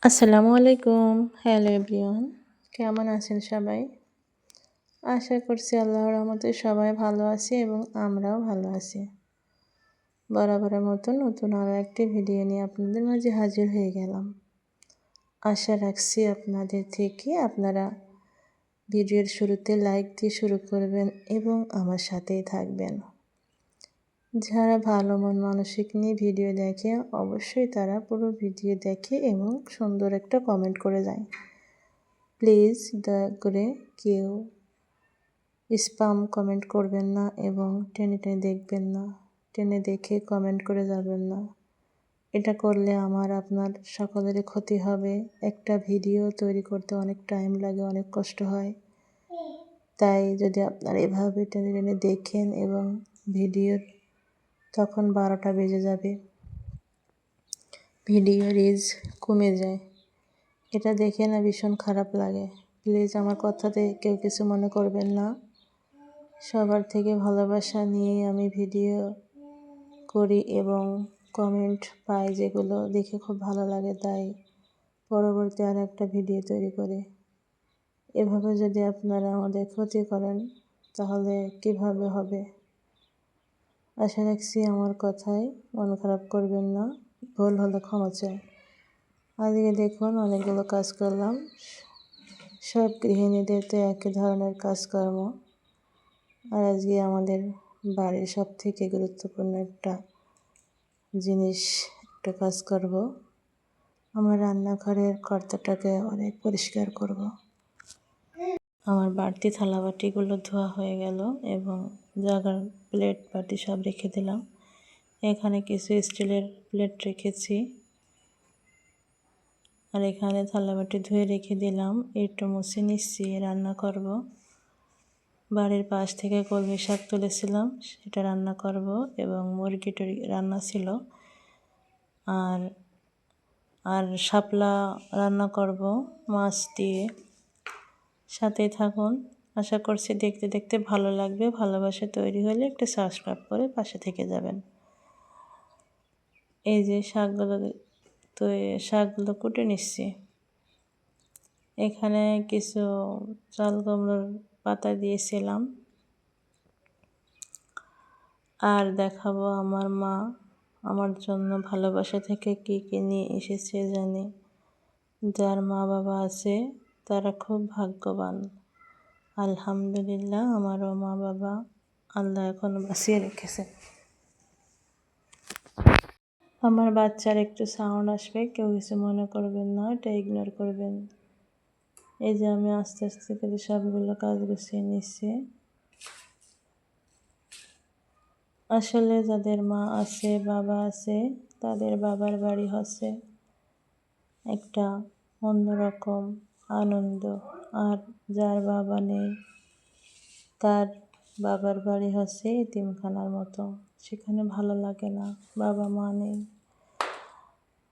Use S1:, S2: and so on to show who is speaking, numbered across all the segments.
S1: আসসালামু আলাইকুম। Hello everyone. কেমন আছেন সবাই? আশা করছি আল্লাহর রহমতে সবাই ভালো আছি এবং আমরাও ভালো আছি। বরাবরের মতো নতুন আরও একটি ভিডিও নিয়ে আপনাদের মাঝে হাজির হয়ে গেলাম। আশা রাখছি আপনাদের থেকে আপনারা ভিডিওর শুরুতে লাইক দিয়ে শুরু করবেন এবং আমার সাথেই থাকবেন। যারা ভালো মন মানসিক নিয়ে ভিডিও দেখে অবশ্যই তারা পুরো ভিডিও দেখে এবং সুন্দর একটা কমেন্ট করে যায়। প্লিজ দয়া করে কেউ স্প্যাম কমেন্ট করবেন না এবং টেনে টেনে দেখবেন না, টেনে দেখে কমেন্ট করে যাবেন না। এটা করলে আমার আপনার সকলেরই ক্ষতি হবে। একটা ভিডিও তৈরি করতে অনেক টাইম লাগে, অনেক কষ্ট হয়। তাই যদি আপনারা এভাবে টেনে টেনে দেখেন এবং ভিডিওর তখন 12টা বেজে যাবে, ভিডিও রিচ কমে যায়। এটা দেখে না ভীষণ খারাপ লাগে। প্লিজ আমার কথাতে কেউ কিছু মনে করবেন না। সবার থেকে ভালোবাসা নিয়ে আমি ভিডিও করি এবং কমেন্ট পাই যেগুলো দেখে খুব ভালো লাগে, তাই পরবর্তী আর একটা ভিডিও তৈরি করি। এভাবে যদি আপনারা আমাদের ক্ষতি করেন তাহলে কিভাবে হবে? আশা রাখছি আমার কথায় মন খারাপ করবেন না। ভুল হলে ক্ষমা চাই। আজকে দেখুন অনেকগুলো কাজ করলাম। সব গৃহিণীদের তো একই ধরনের কাজকর্ম। আর আজকে আমাদের বাড়ির সবথেকে গুরুত্বপূর্ণ একটা জিনিস, একটা কাজ করব। আমার রান্নাঘরের কর্তাটাকে অনেক পরিষ্কার করব। আমার বাড়তি থালাবাটিগুলো ধোয়া হয়ে গেল এবং জাগার প্লেট বাটি সব রেখে দিলাম। এখানে কিছু স্টিলের প্লেট রেখেছি আর এখানে থালাবাটি ধুয়ে রেখে দিলাম। একটু মুছে নিচ্ছি, রান্না করব। বাড়ির পাশ থেকে কলমি শাক তুলেছিলাম, সেটা রান্না করব এবং মুরগি রান্না ছিল আর আর শাপলা রান্না করব মাছ দিয়ে। সাথেই থাকুন। আশা করছি দেখতে দেখতে ভালো লাগবে। ভালোবাসা তৈরি হলে একটা সাবস্ক্রাইব করে পাশে থেকে যাবেন। এই যে শাকগুলো কুটে নিচ্ছি। এখানে কিছু চাল কুমড়োর পাতা দিয়েছিলাম। আর দেখাবো আমার মা আমার জন্য ভালোবাসা থেকে কী কী নিয়ে এসেছে জানি। যার মা বাবা আছে তারা খুব ভাগ্যবান। আলহামদুলিল্লাহ, আমারও মা বাবা আল্লাহ এখন বাঁচিয়ে রেখেছে। আমার বাচ্চার একটু সাউন্ড আসবে, কেউ কিছু মনে করবেন না, এটা ইগনোর করবেন। এই যে আমি আস্তে আস্তে করে সবগুলো কাজ গুছিয়ে নিচ্ছি। আসলে যাদের মা আছে, বাবা আছে, তাদের বাবার বাড়ি হচ্ছে একটা অন্যরকম আনন্দ। আর যার বাবা নেই তার বাবার বাড়ি হচ্ছে এতিমখানার মতো, সেখানে ভালো লাগে না। বাবা মা নেই,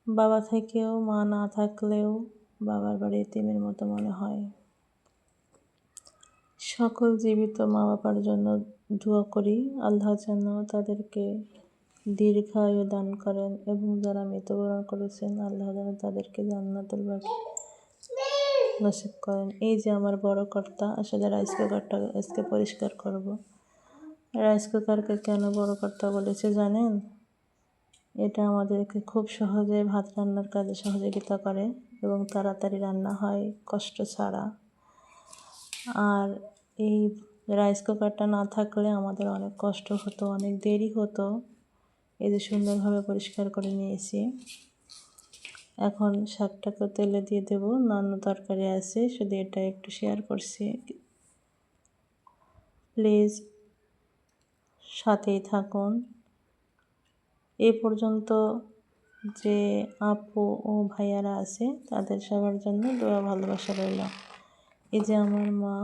S1: বাবা থেকেও মা না থাকলেও বাবার বাড়ি এতিমের মতো মনে হয়। সকল জীবিত মা বাবার জন্য দোয়া করি, আল্লাহ যেন তাদেরকে দীর্ঘায়ু দান করেন এবং যারা মৃত্যুবরণ করেছেন আল্লাহ যেন তাদেরকে জান্নাতুল বাকি নসিব করেন। এই যে আমার বড় কর্তা, আসলে রাইস কুকারটা আজকে পরিষ্কার করব। রাইস কুকারকে কেন বড় কর্তা বলেছে জানেন? এটা আমাদেরকে খুব সহজে ভাত রান্নার কাজে সহযোগিতা করে এবং তাড়াতাড়ি রান্না হয় কষ্ট ছাড়া। আর এই রাইস কুকারটা না থাকলে আমাদের অনেক কষ্ট হতো, অনেক দেরি হতো। এই যে সুন্দরভাবে পরিষ্কার করে নিয়েছি। এখন শাকটাকে তেলে দিয়ে দেব। অন্য তরকারি আছে, শুধু এটা একটু শেয়ার করছি। প্লিজ সাথেই থাকুন। এ পর্যন্ত যে আপু ও ভাইয়ারা আছে তাদের সবার জন্য দোয়া ভালোবাসা রইল। এই যে আমার মা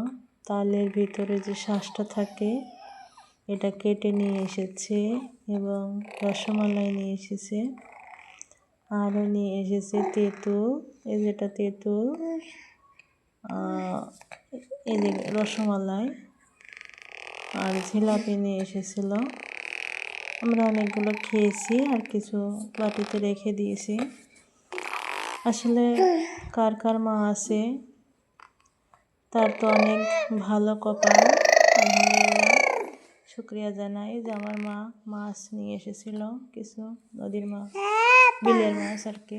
S1: তালের ভিতরে যে শাঁসটা থাকে এটা কেটে নিয়ে এসেছে এবং রসমালাই নিয়ে এসেছে, আরও নিয়ে এসেছে তেঁতুল। এই যেটা তেঁতুল, এই যে রসমালাই আর জিলাপি নিয়ে এসেছিল। আমরা অনেকগুলো খেয়েছি আর কিছু বাটিতে রেখে দিয়েছি। আসলে কার কার মা আছে তার তো অনেক ভালো কপাল। আলহামদুলিল্লাহ, শুক্রিয়া জানাই যে আমার মা মাছ নিয়ে এসেছিল, কিছু নদীর মাছ, বিলের মাছ আর কি।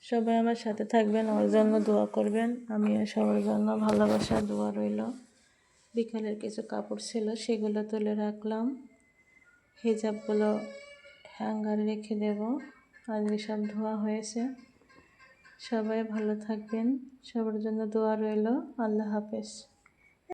S1: সবাই আমার সাথে থাকবেন, ওর জন্য দোয়া করবেন। আমিও সবার জন্য ভালোবাসা দোয়া রইল। বিকালের কিছু কাপড় ছিল, সেগুলো তুলে রাখলাম। হিজাবগুলো হ্যাঙ্গারে রেখে দেব। আজকে সব ধোয়া হয়েছে। সবাই ভালো থাকবেন, সবার জন্য দোয়া রইল। আল্লাহ হাফেজ।